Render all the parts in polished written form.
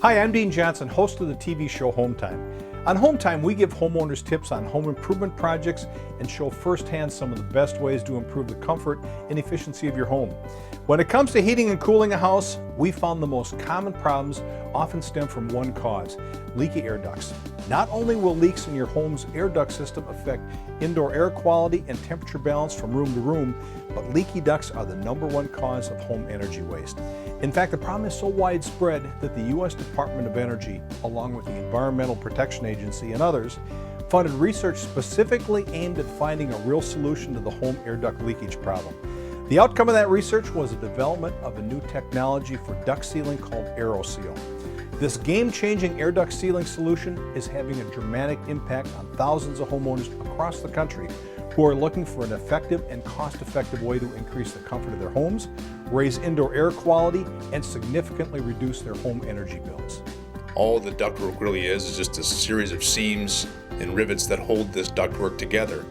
Hi, I'm Dean Johnson, host of the TV show Home Time. On Home Time, we give homeowners tips on home improvement projects and show firsthand some of the best ways to improve the comfort and efficiency of your home. When it comes to heating and cooling a house, we found the most common problems often stem from one cause: leaky air ducts. Not only will leaks in your home's air duct system affect indoor air quality and temperature balance from room to room, but leaky ducts are the #1 cause of home energy waste. In fact, the problem is so widespread that the U.S. Department of Energy, along with the Environmental Protection Agency and others, funded research specifically aimed at finding a real solution to the home air duct leakage problem. The outcome of that research was the development of a new technology for duct sealing called Aeroseal. This game-changing air duct sealing solution is having a dramatic impact on thousands of homeowners across the country who are looking for an effective and cost-effective way to increase the comfort of their homes, raise indoor air quality, and significantly reduce their home energy bills. All the ductwork really is just a series of seams and rivets that hold this ductwork together,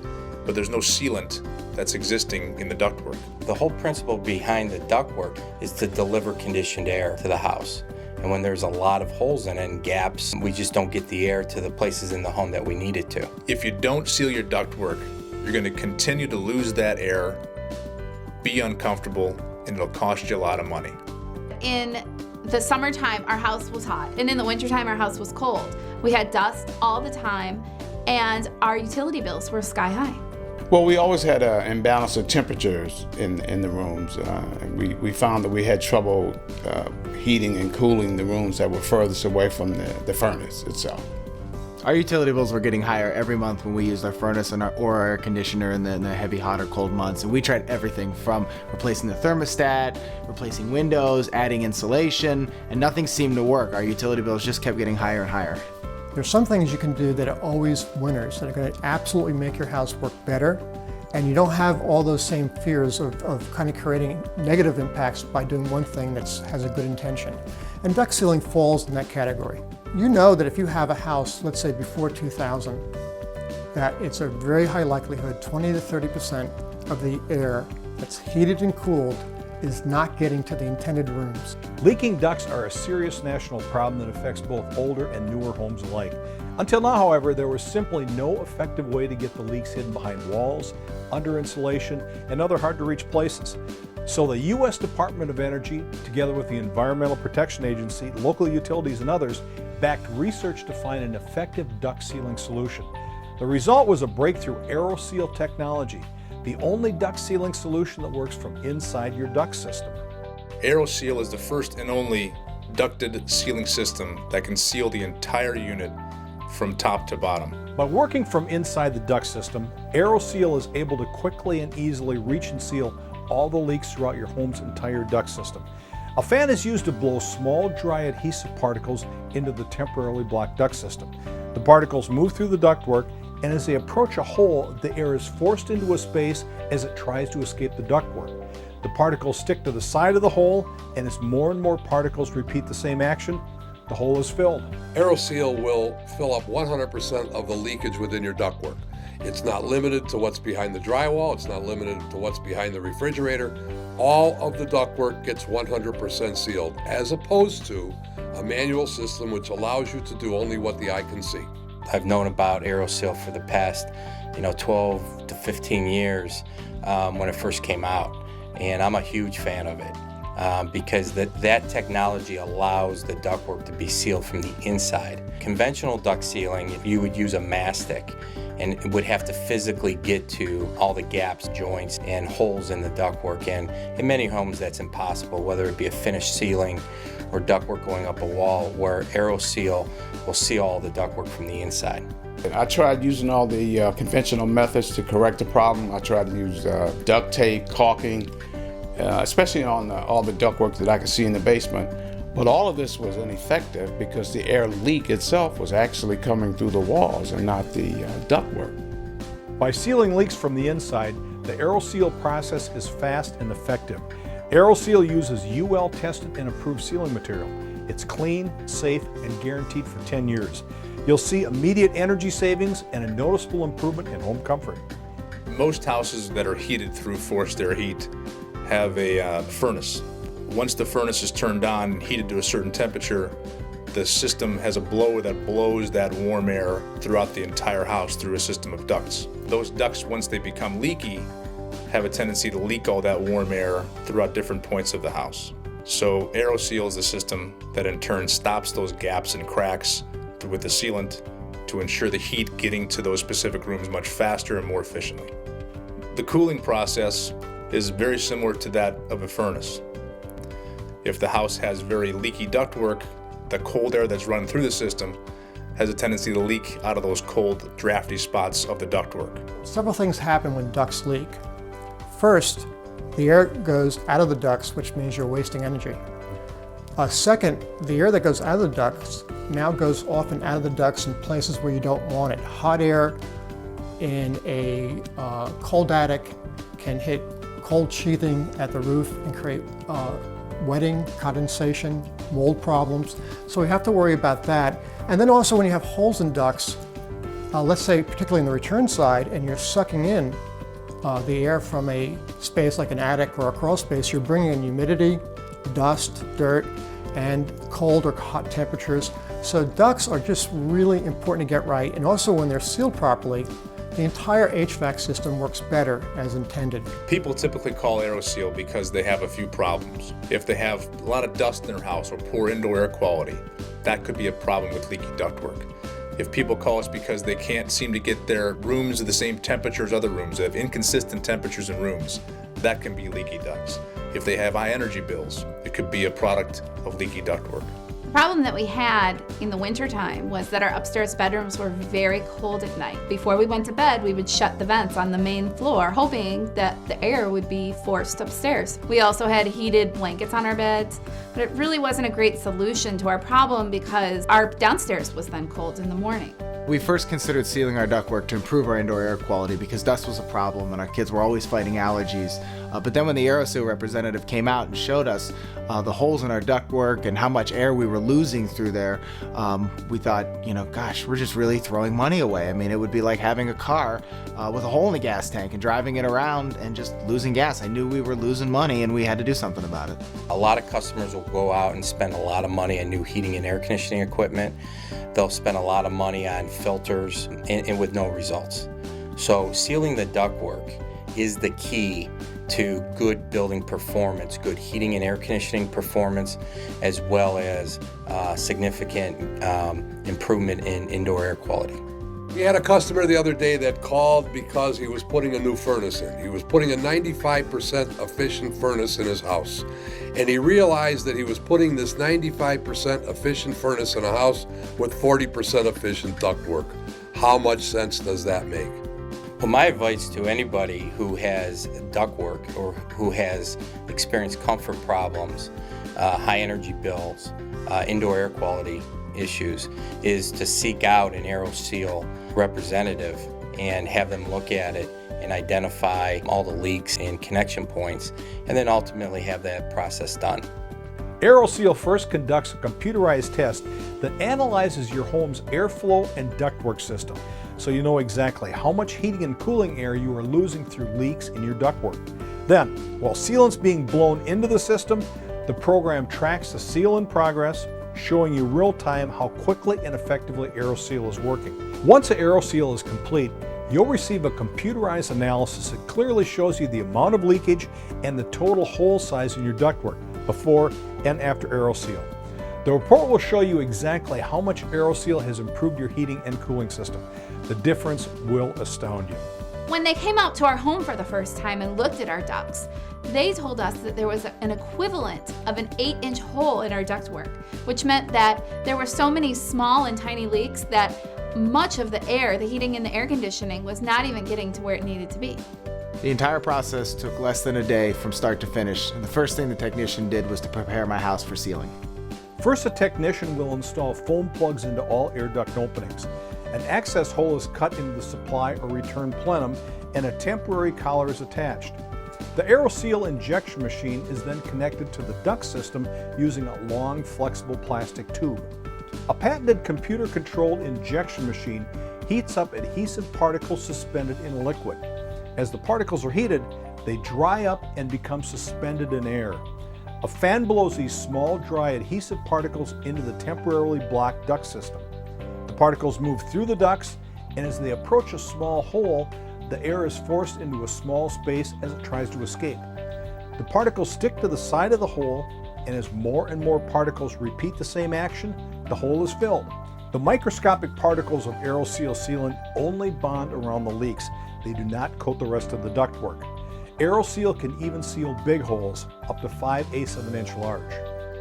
but there's no sealant that's existing in the ductwork. The whole principle behind the ductwork is to deliver conditioned air to the house. And when there's a lot of holes in it and gaps, we just don't get the air to the places in the home that we need it to. If you don't seal your ductwork, you're going to continue to lose that air, be uncomfortable, and it'll cost you a lot of money. In the summertime, our house was hot, and in the wintertime, our house was cold. We had dust all the time, and our utility bills were sky high. Well, we always had an imbalance of temperatures in the rooms. We found that we had trouble heating and cooling the rooms that were furthest away from the furnace itself. Our utility bills were getting higher every month when we used our furnace and our air conditioner in the heavy, hot, or cold months. And we tried everything from replacing the thermostat, replacing windows, adding insulation, and nothing seemed to work. Our utility bills just kept getting higher and higher. There's some things you can do that are always winners, that are going to absolutely make your house work better, and you don't have all those same fears of kind of creating negative impacts by doing one thing that has a good intention. And duct sealing falls in that category. You know that if you have a house, let's say before 2000, that it's a very high likelihood 20 to 30% of the air that's heated and cooled is not getting to the intended rooms. Leaking ducts are a serious national problem that affects both older and newer homes alike. Until now, however, there was simply no effective way to get the leaks hidden behind walls, under insulation, and other hard-to-reach places. So the U.S. Department of Energy, together with the Environmental Protection Agency, local utilities, and others, backed research to find an effective duct sealing solution. The result was a breakthrough Aeroseal technology, the only duct sealing solution that works from inside your duct system. Aeroseal is the first and only ducted sealing system that can seal the entire unit from top to bottom. By working from inside the duct system, Aeroseal is able to quickly and easily reach and seal all the leaks throughout your home's entire duct system. A fan is used to blow small, dry adhesive particles into the temporarily blocked duct system. The particles move through the ductwork, and as they approach a hole, the air is forced into a space as it tries to escape the ductwork. The particles stick to the side of the hole, and as more and more particles repeat the same action, the hole is filled. Aeroseal will fill up 100% of the leakage within your ductwork. It's not limited to what's behind the drywall. It's not limited to what's behind the refrigerator. All of the ductwork gets 100% sealed, as opposed to a manual system which allows you to do only what the eye can see. I've known about Aeroseal for the past 12 to 15 years when it first came out, and I'm a huge fan of it because that technology allows the ductwork to be sealed from the inside. Conventional duct sealing, you would use a mastic and it would have to physically get to all the gaps, joints, and holes in the ductwork, and in many homes that's impossible, whether it be a finished ceiling or ductwork going up a wall, where Aeroseal will seal all the ductwork from the inside. I tried using all the conventional methods to correct the problem. I tried to use duct tape, caulking, especially on all the ductwork that I could see in the basement. But all of this was ineffective because the air leak itself was actually coming through the walls and not the ductwork. By sealing leaks from the inside, the Aeroseal process is fast and effective. Aeroseal uses UL-tested and approved sealing material. It's clean, safe, and guaranteed for 10 years. You'll see immediate energy savings and a noticeable improvement in home comfort. Most houses that are heated through forced air heat have a furnace. Once the furnace is turned on and heated to a certain temperature, the system has a blower that blows that warm air throughout the entire house through a system of ducts. Those ducts, once they become leaky, have a tendency to leak all that warm air throughout different points of the house. So Aeroseal is the system that in turn stops those gaps and cracks with the sealant to ensure the heat getting to those specific rooms much faster and more efficiently. The cooling process is very similar to that of a furnace. If the house has very leaky ductwork, the cold air that's run through the system has a tendency to leak out of those cold, drafty spots of the ductwork. Several things happen when ducts leak. First, the air goes out of the ducts, which means you're wasting energy. Second, the air that goes out of the ducts now goes often out of the ducts in places where you don't want it. Hot air in a cold attic can hit cold sheathing at the roof and create wetting, condensation, mold problems. So we have to worry about that. And then also when you have holes in ducts, let's say particularly in the return side, and you're sucking in the air from a space like an attic or a crawl space, you're bringing in humidity, dust, dirt, and cold or hot temperatures. So ducts are just really important to get right. And also when they're sealed properly, the entire HVAC system works better as intended. People typically call Aeroseal because they have a few problems. If they have a lot of dust in their house or poor indoor air quality, that could be a problem with leaky ductwork. If people call us because they can't seem to get their rooms at the same temperature as other rooms, they have inconsistent temperatures in rooms, that can be leaky ducts. If they have high energy bills, it could be a product of leaky ductwork. The problem that we had in the wintertime was that our upstairs bedrooms were very cold at night. Before we went to bed, we would shut the vents on the main floor, hoping that the air would be forced upstairs. We also had heated blankets on our beds, but it really wasn't a great solution to our problem because our downstairs was then cold in the morning. We first considered sealing our ductwork to improve our indoor air quality because dust was a problem and our kids were always fighting allergies. But then when the Aeroseal representative came out and showed us the holes in our ductwork and how much air we were losing through there, we thought, gosh, we're just really throwing money away. I mean, it would be like having a car with a hole in the gas tank and driving it around and just losing gas. I knew we were losing money and we had to do something about it. A lot of customers will go out and spend a lot of money on new heating and air conditioning equipment. They'll spend a lot of money on filters and with no results. So sealing the ductwork is the key to good building performance, good heating and air conditioning performance, as well as significant improvement in indoor air quality. We had a customer the other day that called because he was putting a new furnace in. He was putting a 95% efficient furnace in his house. And he realized that he was putting this 95% efficient furnace in a house with 40% efficient ductwork. How much sense does that make? Well, my advice to anybody who has ductwork or who has experienced comfort problems, high energy bills, indoor air quality issues, is to seek out an Aeroseal representative and have them look at it and identify all the leaks and connection points, and then ultimately have that process done. Aeroseal first conducts a computerized test that analyzes your home's airflow and ductwork system, so you know exactly how much heating and cooling air you are losing through leaks in your ductwork. Then, while sealant's being blown into the system, the program tracks the seal in progress, showing you real-time how quickly and effectively Aeroseal is working. Once the Aeroseal is complete, you'll receive a computerized analysis that clearly shows you the amount of leakage and the total hole size in your ductwork before and after Aeroseal. The report will show you exactly how much Aeroseal has improved your heating and cooling system. The difference will astound you. When they came out to our home for the first time and looked at our ducts, they told us that there was an equivalent of an 8-inch hole in our ductwork, which meant that there were so many small and tiny leaks that much of the air, the heating and the air conditioning, was not even getting to where it needed to be. The entire process took less than a day from start to finish, and the first thing the technician did was to prepare my house for sealing. First, a technician will install foam plugs into all air duct openings. An access hole is cut into the supply or return plenum, and a temporary collar is attached. The Aeroseal injection machine is then connected to the duct system using a long, flexible plastic tube. A patented computer-controlled injection machine heats up adhesive particles suspended in a liquid. As the particles are heated, they dry up and become suspended in air. A fan blows these small, dry, adhesive particles into the temporarily blocked duct system. The particles move through the ducts, and as they approach a small hole, the air is forced into a small space as it tries to escape. The particles stick to the side of the hole, and as more and more particles repeat the same action, the hole is filled. The microscopic particles of Aeroseal sealant only bond around the leaks. They do not coat the rest of the ductwork. Aeroseal can even seal big holes, up to 5/8 of an inch large.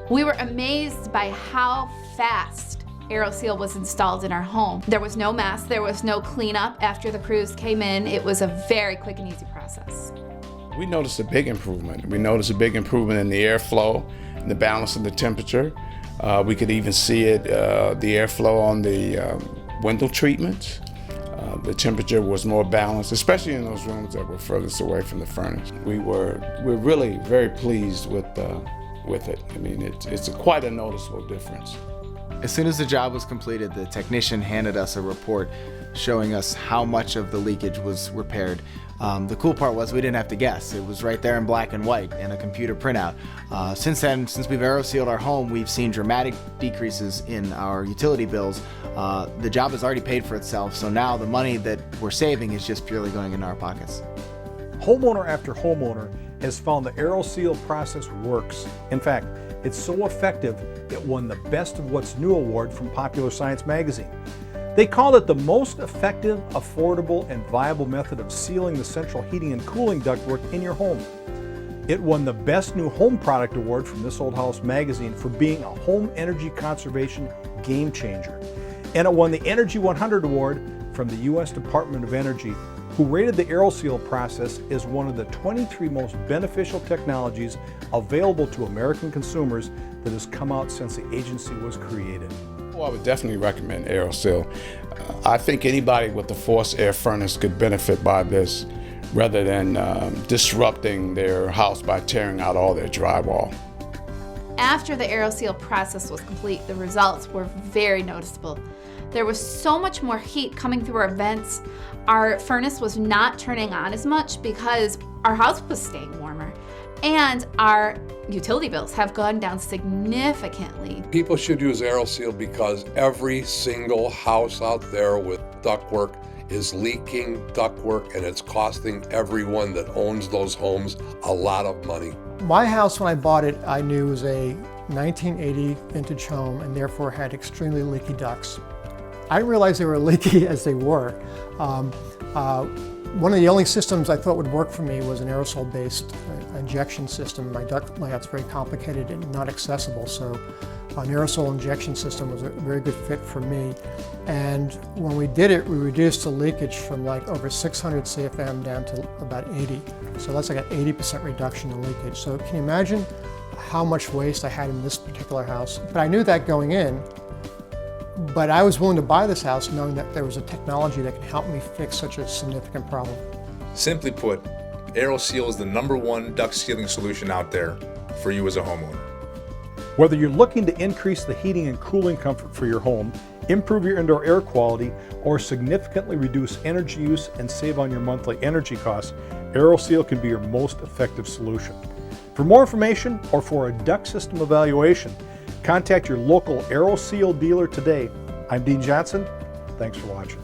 We were amazed by how fast Aeroseal was installed in our home. There was no mess, there was no cleanup after the crews came in. It was a very quick and easy process. We noticed a big improvement. We noticed a big improvement in the airflow and the balance of the temperature. We could even see it, the airflow on the window treatments. The temperature was more balanced, especially in those rooms that were furthest away from the furnace. We're really very pleased with it. I mean, it's quite a noticeable difference. As soon as the job was completed, the technician handed us a report showing us how much of the leakage was repaired. The cool part was we didn't have to guess. It was right there in black and white in a computer printout. Since then, since we've aerosealed our home, we've seen dramatic decreases in our utility bills. The job has already paid for itself, so now the money that we're saving is just purely going into our pockets. Homeowner after homeowner has found the Aeroseal process works. In fact, it's so effective, it won the Best of What's New award from Popular Science magazine. They called it the most effective, affordable, and viable method of sealing the central heating and cooling ductwork in your home. It won the Best New Home Product award from This Old House magazine for being a home energy conservation game changer. And it won the Energy 100 award from the U.S. Department of Energy, who rated the Aeroseal process as one of the 23 most beneficial technologies available to American consumers that has come out since the agency was created. Well, I would definitely recommend Aeroseal. I think anybody with a forced air furnace could benefit by this rather than disrupting their house by tearing out all their drywall. After the Aeroseal process was complete, the results were very noticeable. There was so much more heat coming through our vents. Our furnace was not turning on as much because our house was staying warmer. And our utility bills have gone down significantly. People should use Aeroseal because every single house out there with ductwork is leaking ductwork, and it's costing everyone that owns those homes a lot of money. My house, when I bought it, I knew was a 1980 vintage home and therefore had extremely leaky ducts. I didn't realize they were leaky as they were. One of the only systems I thought would work for me was an aerosol-based injection system. My duct layout's very complicated and not accessible, so an aerosol injection system was a very good fit for me. And when we did it, we reduced the leakage from like over 600 CFM down to about 80. So that's like an 80% reduction in leakage. So can you imagine how much waste I had in this particular house? But I knew that going in. But I was willing to buy this house knowing that there was a technology that could help me fix such a significant problem. Simply put, Aeroseal is the #1 duct sealing solution out there for you as a homeowner. Whether you're looking to increase the heating and cooling comfort for your home, improve your indoor air quality, or significantly reduce energy use and save on your monthly energy costs, Aeroseal can be your most effective solution. For more information or for a duct system evaluation, contact your local Aeroseal dealer today. I'm Dean Johnson. Thanks for watching.